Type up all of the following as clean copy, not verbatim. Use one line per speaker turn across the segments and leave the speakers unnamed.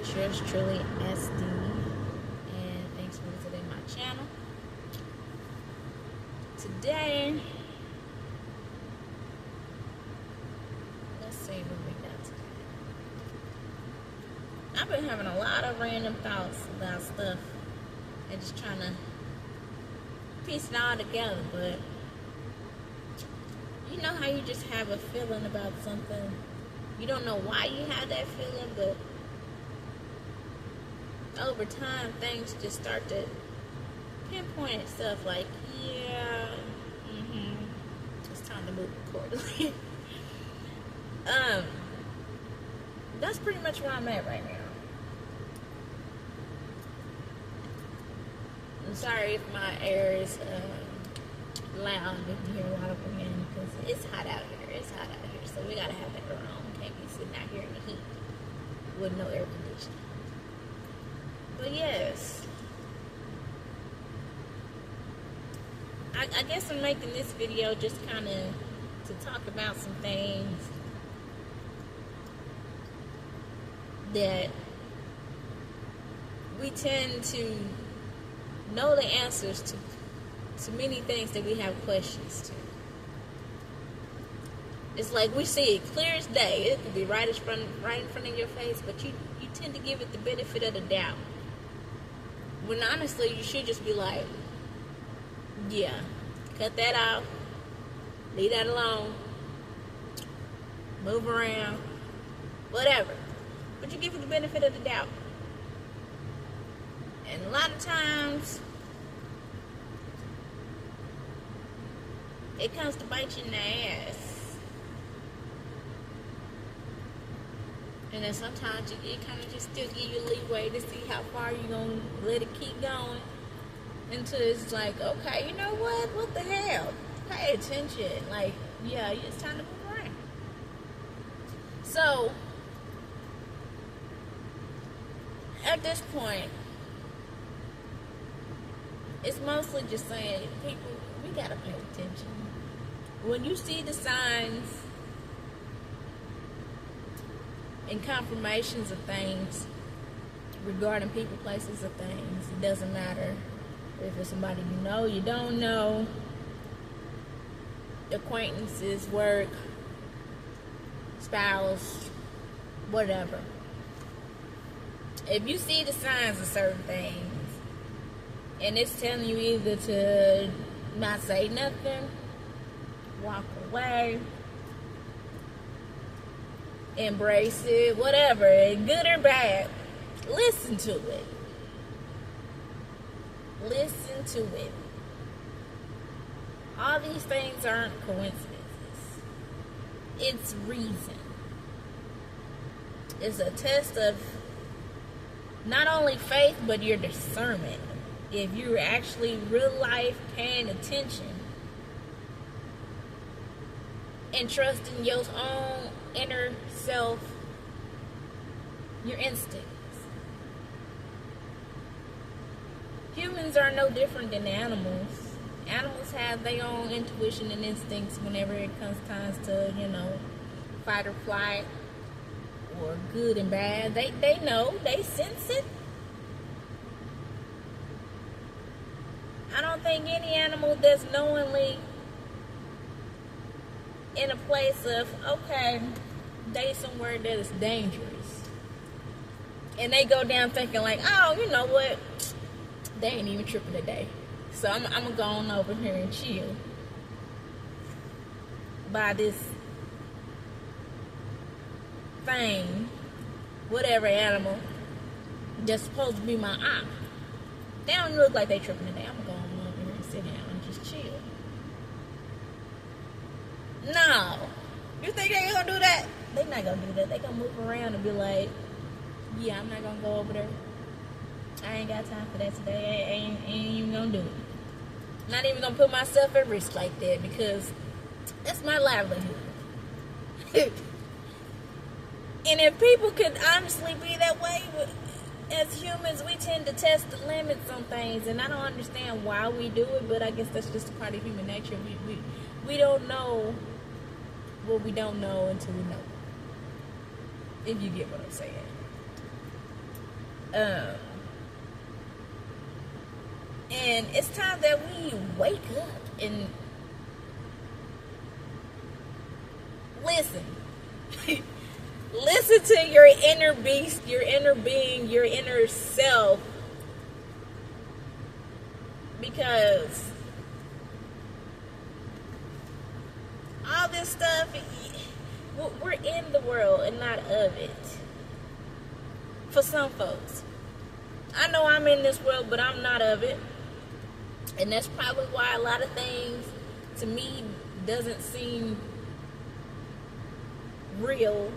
It's yours truly, SD, and thanks for visiting my channel. Today, let's see what we got today. I've been having a lot of random thoughts about stuff and just trying to piece it all together, but you know how you just have a feeling about something. You don't know why you have that feeling, but over time things just start to pinpoint itself like, yeah, it's time to move accordingly. That's pretty much where I'm at right now. I'm sorry if my air is loud, if you hear a lot of wind, because it's hot out here. It's hot out here, so we gotta have that air on. Can't be sitting out here in the heat with no air conditioning. But yes, I guess I'm making this video just kind of to talk about some things that we tend to know the answers to many things that we have questions to. It's like we see it clear as day. It could be right in front of your face, but you tend to give it the benefit of the doubt. When honestly, you should just be like, yeah, cut that off, leave that alone, move around, whatever. But you give it the benefit of the doubt. And a lot of times, it comes to bite you in the ass. And then sometimes it kind of just still give you leeway to see how far you're going to let it keep going. Until it's like, okay, you know what? What the hell? Pay attention. Like, yeah, it's time to move around. So, at this point, it's mostly just saying, people, we got to pay attention. When you see the signs and confirmations of things regarding people, places, or things, it doesn't matter if it's somebody you know, you don't know, acquaintances, work, spouse, whatever. If you see the signs of certain things and it's telling you either to not say nothing, walk away, embrace it, whatever, good or bad, listen to it. Listen to it. All these things aren't coincidences. It's reason. It's a test of not only faith, but your discernment. If you're actually real life paying attention and trusting your own inner self, your instincts. Humans are no different than animals. Animals have their own intuition and instincts whenever it comes time to, fight or flight, or good and bad. They know, they sense it. I don't think any animal that's knowingly in a place of, okay, they somewhere that is dangerous, and they go down thinking like, oh, you know what, they ain't even tripping today, so I'm gonna go on over here and chill by this thing, whatever animal that's supposed to be my eye. They don't look like they tripping today. I'm gonna go on over here and sit down and just chill. No. You think they gonna do that? They not gonna do that. They gonna move around and be like, yeah, I'm not gonna go over there. I ain't got time for that today. I ain't even gonna do it. Not even gonna put myself at risk like that, because that's my livelihood. And if people could honestly be that way, as humans, we tend to test the limits on things, and I don't understand why we do it, but I guess that's just a part of human nature. We don't know what we don't know until we know. If you get what I'm saying. Um, and it's time that we wake up and listen. Listen to your inner beast, your inner being, your inner self. Because all this stuff, we're in the world and not of it. For some folks. I know I'm in this world, but I'm not of it. And that's probably why a lot of things to me doesn't seem real,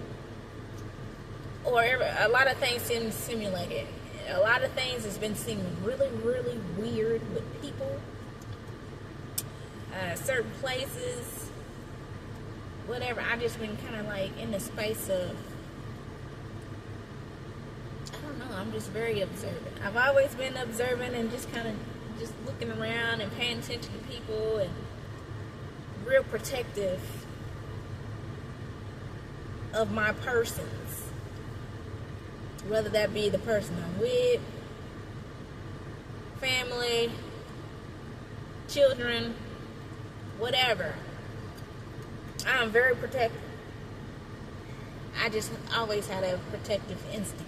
or a lot of things seem simulated. A lot of things has been seeming really, really weird with people, certain places, whatever. I just been kind of like in the space of, I don't know, I'm just very observant. I've always been observant and just kind of just looking around and paying attention to people and real protective of my persons, whether that be the person I'm with, family, children, whatever. I'm very protective. I just always had a protective instinct.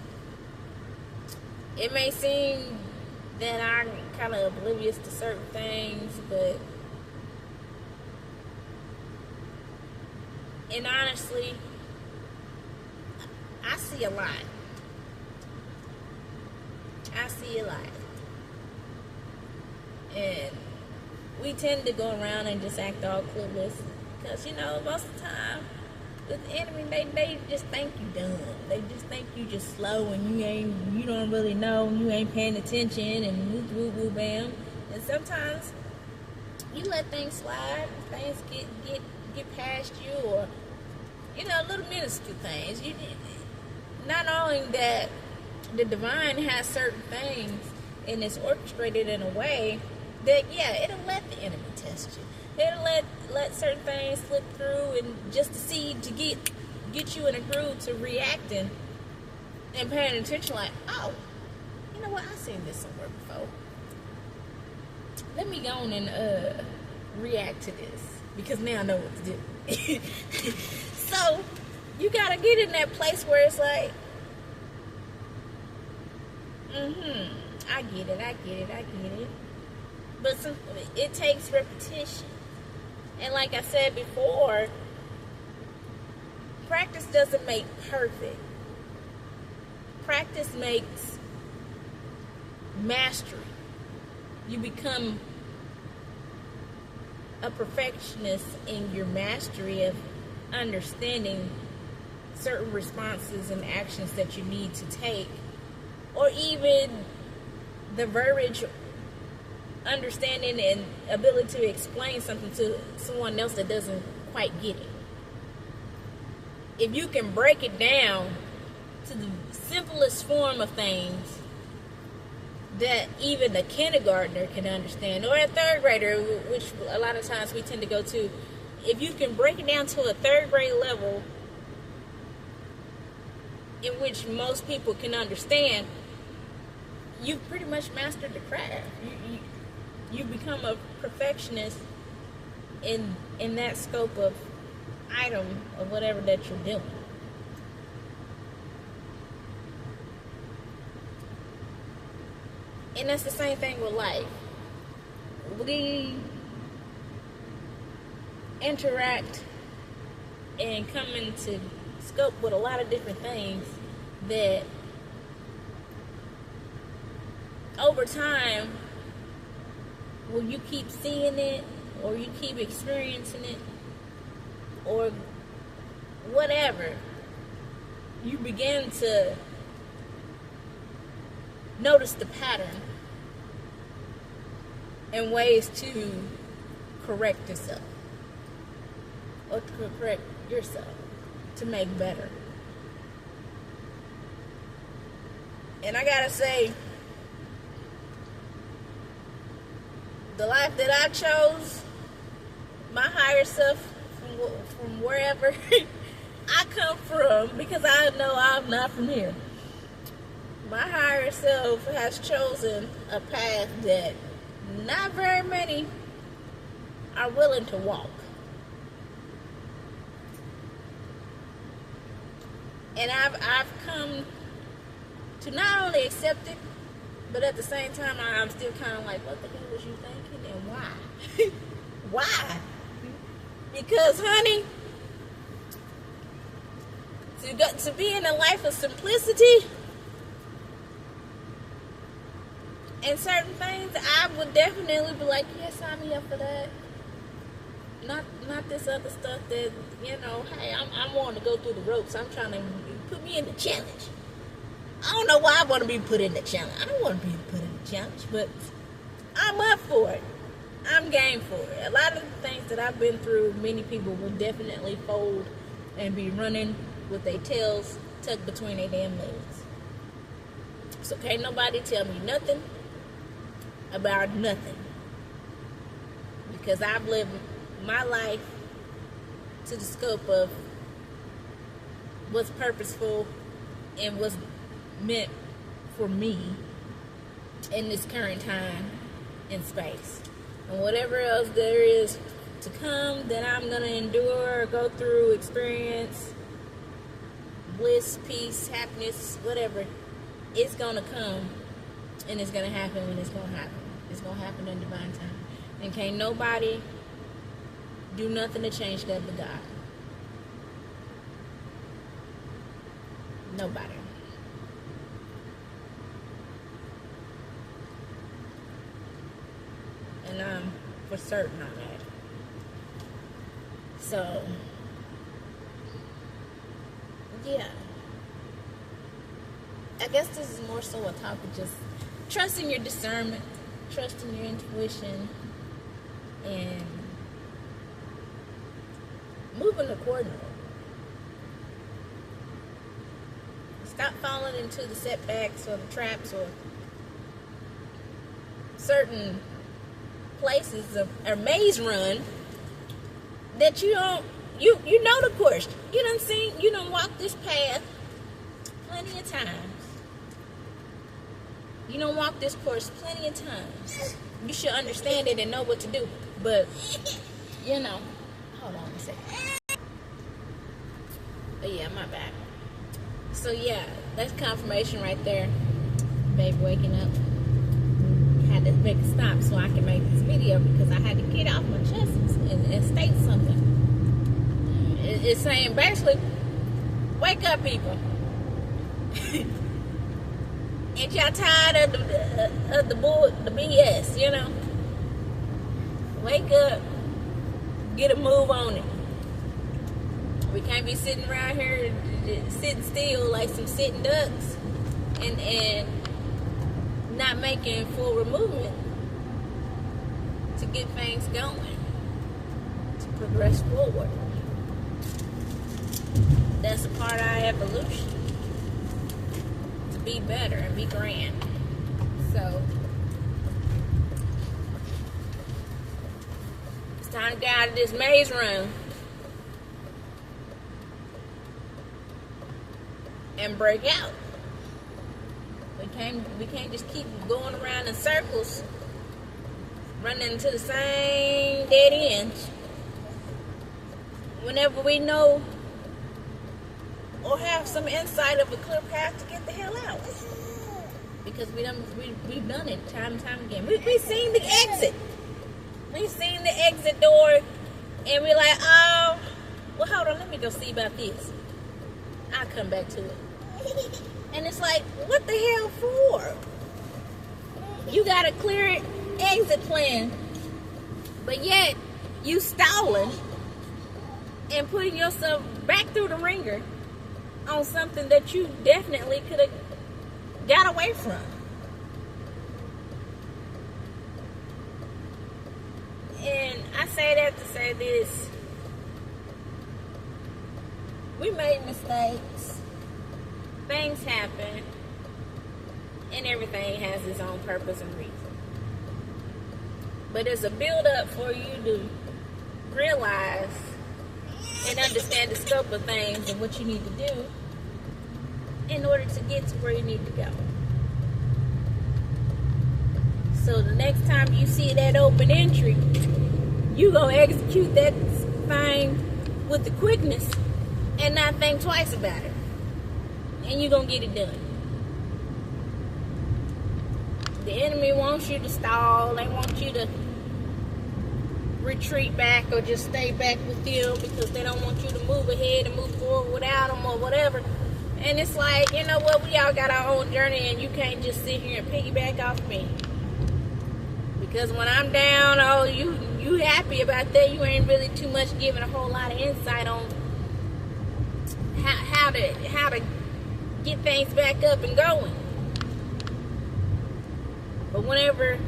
It may seem that I'm kind of oblivious to certain things, but and honestly, I see a lot. I see a lot. And we tend to go around and just act all clueless. Because, you know, most of the time, with the enemy, they just think you dumb. They just think you just slow and you don't really know, you ain't paying attention, and woo woo woo bam. And sometimes you let things slide, things get past you, or you know, little minuscule things. Not knowing that the divine has certain things and it's orchestrated in a way that, yeah, it'll let the enemy test you. It'll let certain things slip through, and just to get you in a groove to reacting and paying attention. Like, oh, you know what? I've seen this somewhere before. Let me go on and react to this, because now I know what to do. So you gotta get in that place where it's like, I get it. But it takes repetition. And like I said before, practice doesn't make perfect. Practice makes mastery. You become a perfectionist in your mastery of understanding certain responses and actions that you need to take, or even the verbiage, understanding and ability to explain something to someone else that doesn't quite get it. If you can break it down to the simplest form of things that even a kindergartner can understand, or a third grader, which a lot of times we tend to go to, if you can break it down to a third grade level in which most people can understand, you've pretty much mastered the craft. You become a perfectionist in that scope of item of whatever that you're doing. And that's the same thing with life. We interact and come into scope with a lot of different things that over time, when you keep seeing it, or you keep experiencing it, or whatever, you begin to notice the pattern and ways to correct yourself, or to correct yourself to make better. And I gotta say, the life that I chose, my higher self from wherever I come from, because I know I'm not from here. My higher self has chosen a path that not very many are willing to walk. And I've come to not only accept it, but at the same time, I'm still kind of like, what the hell was you thinking and why? Why? Because, honey, to be in a life of simplicity and certain things, I would definitely be like, yeah, sign me up for that. Not this other stuff that, hey, I'm wanting to go through the ropes. I'm trying to put me in the challenge. I don't know why I want to be put in the challenge. I don't want to be put in the challenge, but I'm up for it. I'm game for it. A lot of the things that I've been through, many people will definitely fold and be running with their tails tucked between their damn legs. So can't nobody tell me nothing about nothing. Because I've lived my life to the scope of what's purposeful and what's meant for me in this current time and space. And whatever else there is to come that I'm going to endure, go through, experience, bliss, peace, happiness, whatever, it's going to come and it's going to happen when it's going to happen. It's going to happen in divine time. And can't nobody do nothing to change that but God. Nobody. And I'm for certain on that. So, yeah. I guess this is more so a topic just trusting your discernment, trusting your intuition, and moving accordingly. Stop falling into the setbacks or the traps or certain places or maze run that you know the course. You done walked this path plenty of times. You done walked this course plenty of times. You should understand it and know what to do. But, hold on a second. But yeah, my bad. So yeah, that's confirmation right there. Babe waking up. Had to make a stop so I can make this video because I had to get off my chest and state something. It's saying basically, wake up, people. Ain't y'all tired of the BS, Wake up. Get a move on it. We can't be sitting around here sitting still like some sitting ducks and not making forward movement to get things going, to progress forward. That's a part of our evolution. To be better and be grand. So, it's time to get out of this maze run and break out. We can't just keep going around in circles, running into the same dead ends. Whenever we know or have some insight of a clear path to get the hell out, because we've done it time and time again. We've seen the exit. We've seen the exit door, and we're like, oh, well, hold on, let me go see about this. I'll come back to it. And it's like, what the hell for? You got a clear exit plan, but yet you stalling and putting yourself back through the ringer on something that you definitely could have got away from. And I say that to say this. We made mistakes. Things happen, and everything has its own purpose and reason. But it's a build-up for you to realize and understand the scope of things and what you need to do in order to get to where you need to go. So the next time you see that open entry, you gonna execute that thing with the quickness and not think twice about it. And you gonna get it done. The enemy wants you to stall. They want you to retreat back or just stay back with them because they don't want you to move ahead and move forward without them or whatever. And it's like, you know what, we all got our own journey and you can't just sit here and piggyback off me. Because when I'm down, oh, you happy about that. You ain't really too much giving a whole lot of insight on how to get things back up and going. But whenever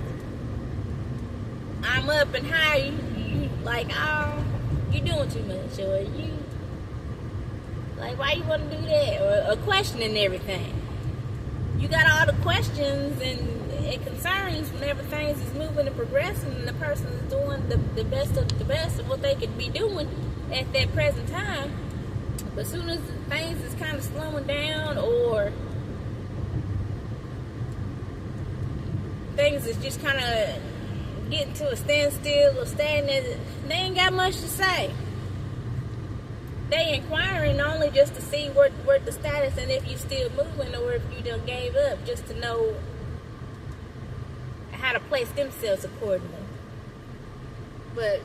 I'm up and high, you like, oh, you doing too much, or you like, why you want to do that, or questioning everything. You got all the questions and concerns whenever things is moving and progressing, and the person is doing the best of the best of what they could be doing at that present time. But as soon as things is kind of slowing down, or things is just kind of getting to a standstill or stagnant, they ain't got much to say. They inquiring only just to see what the status and if you still moving or if you done gave up, just to know how to place themselves accordingly. But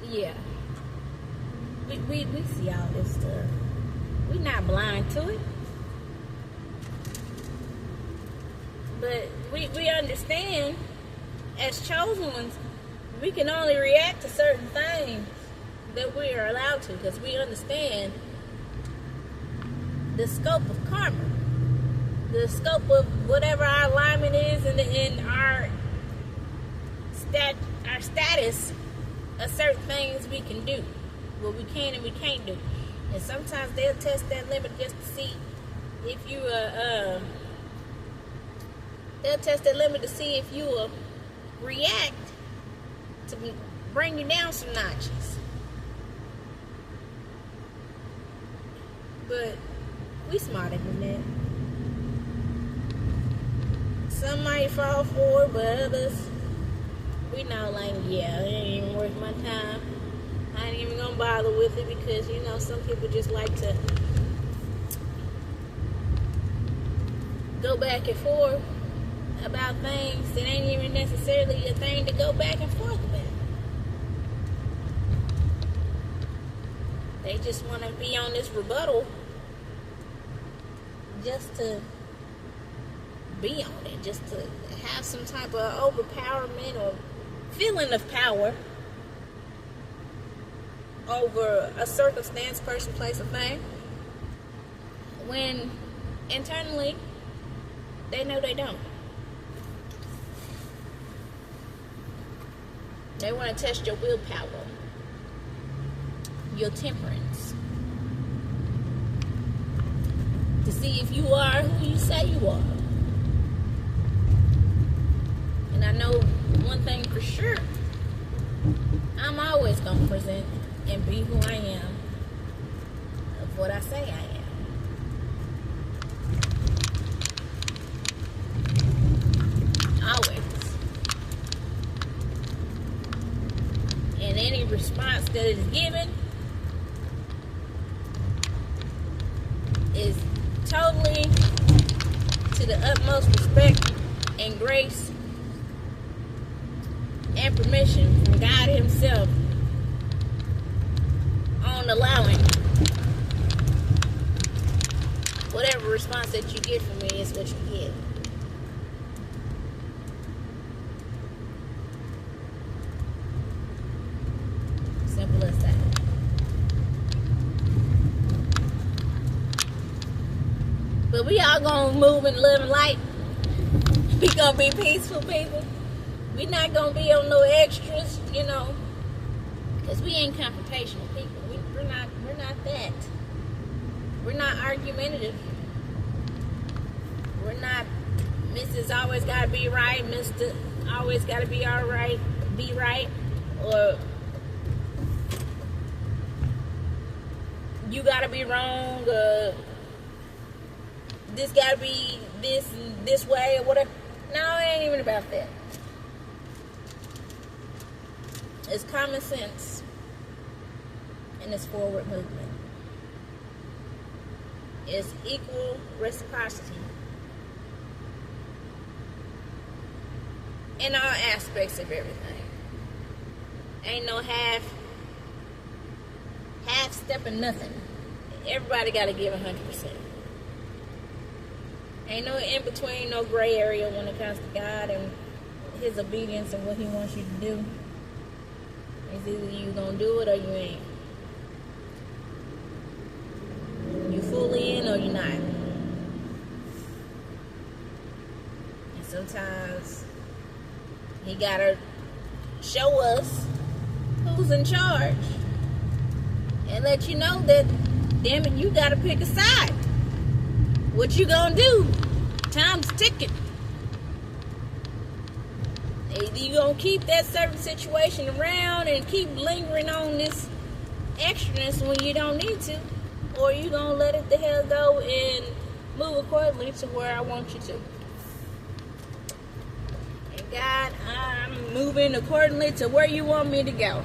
yeah, we see all this stuff. We not blind to it, but we understand as chosen ones, we can only react to certain things that we are allowed to, because we understand the scope of karma, the scope of whatever our alignment is, and our status of certain things we can do, what we can and we can't do. And sometimes they'll test that limit just to see if you they'll test that limit to see if you react to bring you down some notches. But we smarter than that. Some might fall for it, but others, we know, like, yeah, it ain't even worth my time. I ain't even gonna bother with it, because, you know, some people just like to go back and forth about things that ain't even necessarily a thing to go back and forth about. They just want to be on this rebuttal just to be on it, just to have some type of overpowerment or feeling of power over a circumstance, person, place, or thing, when internally they know they don't. They want to test your willpower, your temperance, to see if you are who you say you are. And I know one thing for sure, I'm always going to present and be who I am, of what I say I am. Always. And any response that is given is totally to the utmost respect and grace and permission from God Himself, on allowing whatever response that you get from me is what you get. Simple as that. But we all gonna move and live in light. We gonna be peaceful people. We not gonna be on no extras, you know, because we ain't confrontational people. We're not that. We're not argumentative. We're not Mrs. Always Gotta Be Right, Mr. Always Gotta Be Alright, be right, or you gotta be wrong, this gotta be this way or whatever. No, it ain't even about that. It's common sense and it's forward movement. It's equal reciprocity in all aspects of everything. Ain't no half stepping nothing. Everybody gotta give 100%. Ain't no in between, no gray area when it comes to God and His obedience and what He wants you to do. It's either you gonna do it or you ain't. You fully in or you not. And sometimes He gotta show us who's in charge and let you know that, damn it, you gotta pick a side. What you gonna do? Time's ticking. Either you gonna keep that certain situation around and keep lingering on this extraness when you don't need to, or you gonna let it the hell go and move accordingly to where I want you to. And God, I'm moving accordingly to where you want me to go.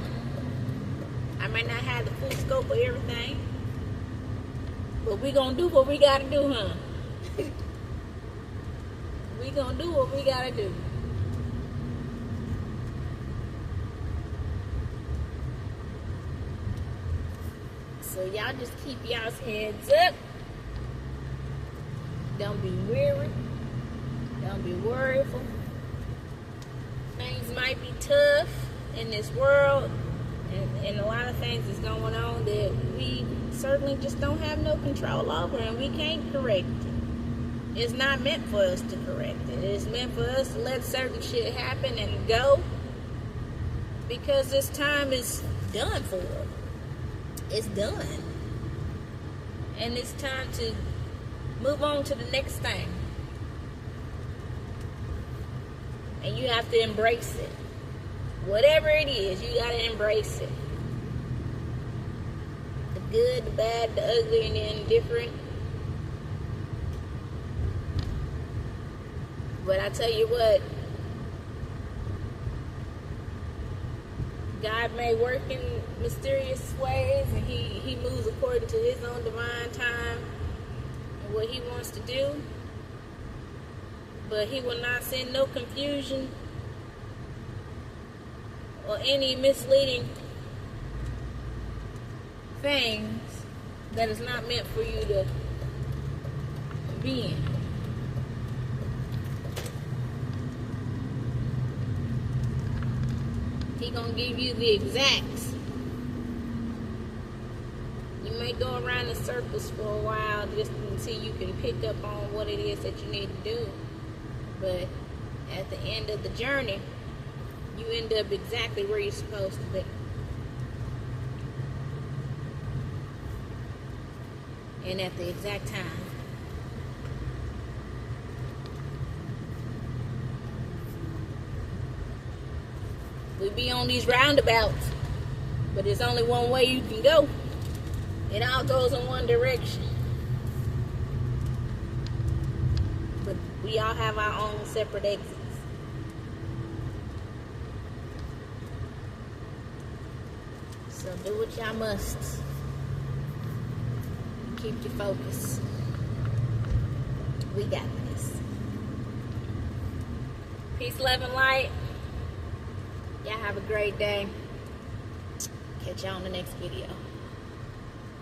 I may not have the full scope of everything, but we gonna do what we gotta do, huh? We gonna do what we gotta do. So y'all just keep y'all's heads up. Don't be weary. Don't be worryful. Things might be tough in this world, and a lot of things is going on that we certainly just don't have no control over, and we can't correct it. It's not meant for us to correct it. It's meant for us to let certain shit happen and go, because this time is done for. It's done. And it's time to move on to the next thing. And you have to embrace it. Whatever it is, you gotta embrace it. The good, the bad, the ugly, and the indifferent. But I tell you what, God may work in mysterious ways, and he moves according to His own divine time and what He wants to do. But He will not send no confusion or any misleading things that is not meant for you to be in. He gonna give you the exacts. You may go around in circles for a while just until you can pick up on what it is that you need to do. But at the end of the journey, you end up exactly where you're supposed to be. And at the exact time. We be on these roundabouts, but there's only one way you can go. It all goes in one direction. But we all have our own separate exits. So do what y'all must. Keep your focus. We got this. Peace, love, and light. Y'all have a great day. Catch y'all on the next video.